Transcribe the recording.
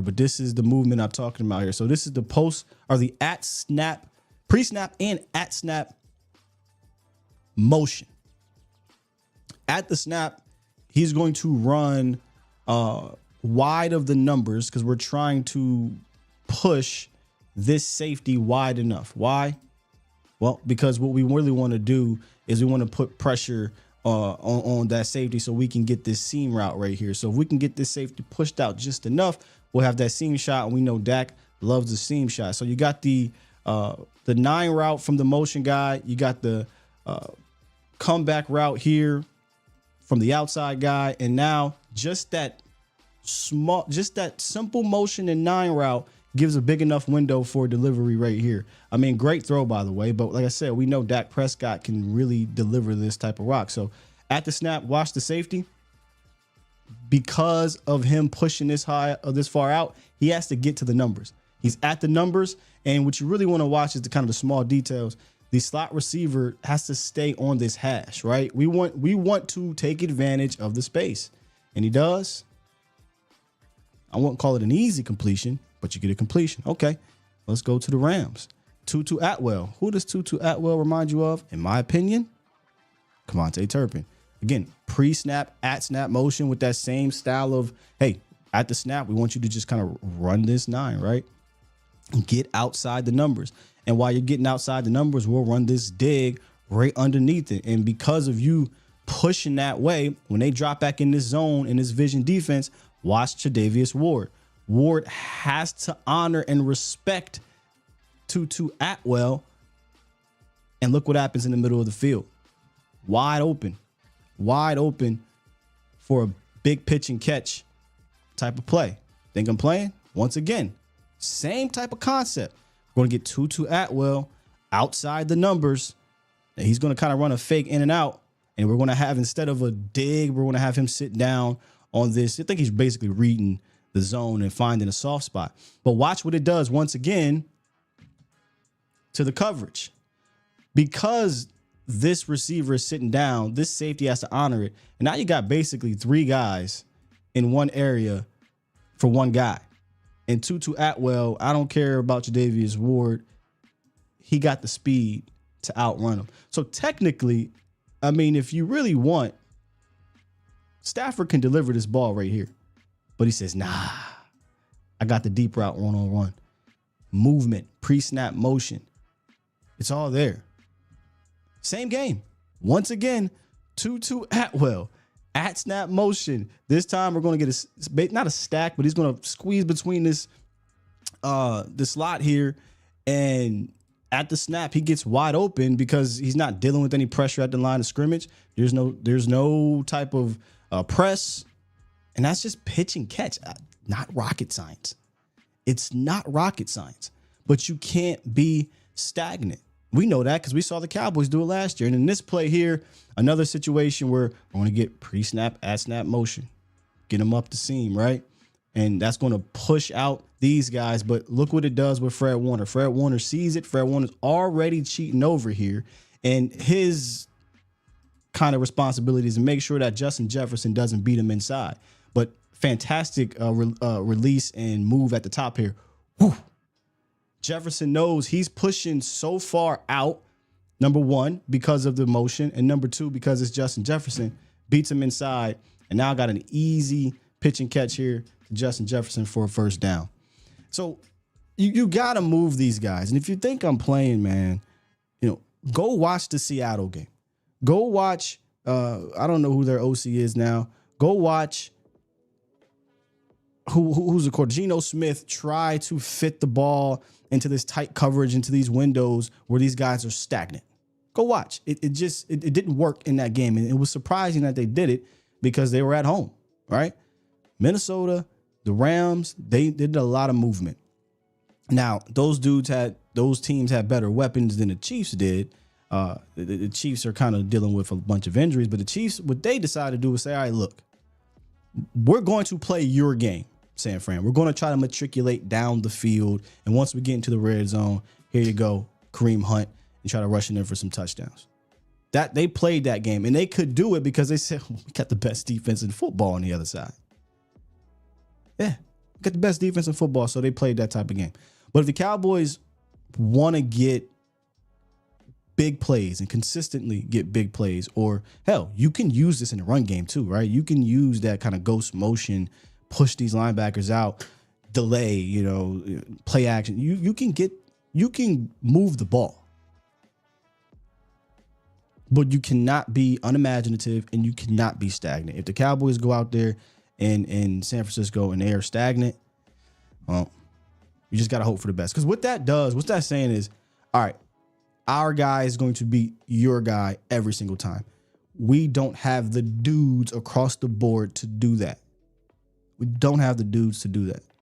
but this is the movement I'm talking about here. So this is the post or the at snap, pre-snap and at snap motion. At the snap, he's going to run wide of the numbers because we're trying to push this safety wide enough. Why? Well, because what we really want to do is we want to put pressure on that safety so we can get this seam route right here. So if we can get this safety pushed out just enough, we'll have that seam shot. And we know Dak loves the seam shot. So you got the 9 route from the motion guy. You got the comeback route here from the outside guy. And now just that simple motion and 9 route gives a big enough window for delivery right here. I mean, great throw, by the way. But like I said, we know Dak Prescott can really deliver this type of rock. So at the snap, watch the safety. Because of him pushing this high or this far out, he has to get to the numbers. He's at the numbers. And what you really want to watch is the kind of the small details. The slot receiver has to stay on this hash, right? We want to take advantage of the space. And he does. I won't call it an easy completion, but you get a completion. Okay, let's go to the Rams. Tutu Atwell. Who does Tutu Atwell remind you of? In my opinion, Kevontae Turpin. Again, pre-snap, at-snap motion with that same style of, hey, at the snap, we want you to just kind of run this 9, right? Get outside the numbers. And while you're getting outside the numbers, we'll run this dig right underneath it. And because of you pushing that way, when they drop back in this zone, in this vision defense, watch Tre'Davious Ward. Ward has to honor and respect Tutu Atwell. And look what happens in the middle of the field. Wide open for a big pitch and catch type of play. Think I'm playing? Once again, same type of concept. We're going to get Tutu Atwell outside the numbers. And he's going to kind of run a fake in and out. And we're going to have, instead of a dig, we're going to have him sit down on this. I think he's basically reading the zone and finding a soft spot. But watch what it does once again to the coverage. Because this receiver is sitting down, this safety has to honor it. And now you got basically 3 guys in one area for one guy. And Tutu Atwell, I don't care about Tre'Davious Ward. He got the speed to outrun him. So technically, I mean, if you really want, Stafford can deliver this ball right here. But he says, nah, I got the deep route one-on-one. Movement, pre-snap motion. It's all there. Same game. Once again, Tutu Atwell, at snap motion. This time we're going to get not a stack, but he's going to squeeze between this slot here. And at the snap, he gets wide open because he's not dealing with any pressure at the line of scrimmage. There's no type of press. And that's just pitch and catch, not rocket science. It's not rocket science, but you can't be stagnant. We know that because we saw the Cowboys do it last year. And in this play here, another situation where we're going to get pre-snap, at-snap motion. Get them up the seam, right? And that's going to push out these guys. But look what it does with Fred Warner. Fred Warner sees it. Fred Warner's already cheating over here. And his kind of responsibility is to make sure that Justin Jefferson doesn't beat him inside. But fantastic release and move at the top here. Whew. Jefferson knows he's pushing so far out, number one, because of the motion, and number two, because it's Justin Jefferson, beats him inside. And now I got an easy pitch and catch here to Justin Jefferson for a first down. So you got to move these guys. And if you think I'm playing, man, go watch the Seattle game. Go watch, I don't know who their OC is now. Go watch who's the court. Geno Smith try to fit the ball into this tight coverage, into these windows where these guys are stagnant. Go watch. It didn't work in that game. And it was surprising that they did it because they were at home, right? Minnesota, the Rams, they did a lot of movement. Now, those teams had better weapons than the Chiefs did. The Chiefs are kind of dealing with a bunch of injuries, but the Chiefs, what they decided to do was say, all right, look, we're going to play your game, San Fran. We're going to try to matriculate down the field. And once we get into the red zone, here you go, Kareem Hunt, and try to rush in there for some touchdowns. That they played that game, and they could do it because they said, we got the best defense in football on the other side. Yeah. got the best defense in football, so they played that type of game. But if the Cowboys want to get big plays and consistently get big plays, or hell, you can use this in the run game too, right? You can use that kind of ghost motion, push these linebackers out, delay, play action. You can move the ball. But you cannot be unimaginative and you cannot be stagnant. If the Cowboys go out there in San Francisco and they are stagnant, well, you just got to hope for the best. Because what that's saying is, all right, our guy is going to beat your guy every single time. We don't have the dudes across the board to do that. We don't have the dudes to do that.